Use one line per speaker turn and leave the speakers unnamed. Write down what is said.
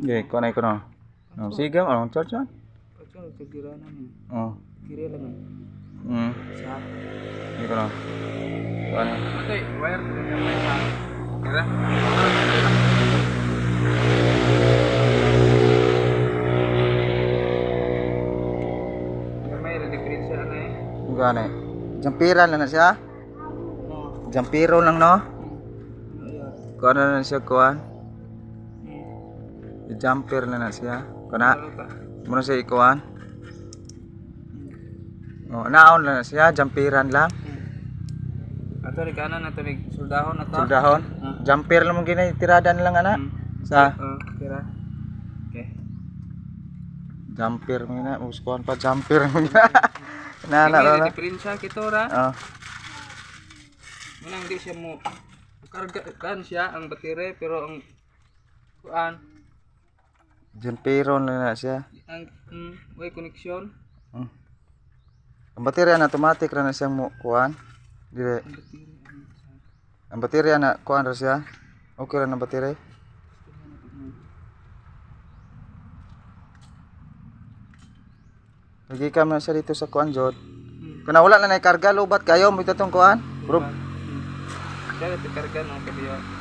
Okay, kuha na ko no. Sige, anong charge yan?
Pagkano tigira na niya.
Oh.
Kiri lang eh. Sa.
Hindi ko no. Kuha na.
Okay, wire ko na may ha. Kira. May diferensya na eh.
Kuha na. Jampiran lang na siya. Jampiro lang no. Kuha na siya kuha. I-jumper na siya. Kana. Muna siya ikuan. Oh, naon lang na siya, jampiran lang.
Ato ri kanan ato ri soldahon ato.
Soldahon. Jumper lang mo gina tiradan lang ana. Sa
Kira. Okay.
jumper mo na, uskuan pa jumper mo na. Na
May diferensya kito ra.
Oh.
Manang di siya mo karga kan siya ang batere pero ang kuan
Jampero lang na siya.
ang way connection.
Ang baterya na automatic ra na siyang mo kuan. Dire. Ang baterya na kuan ra siya. Okay ra na baterya. Lagi ka na siya dito sa kuan jod. Kana wala na nay karga lubat kayo mo itatong kuan. Bro.
Kaya tikarga no kayo.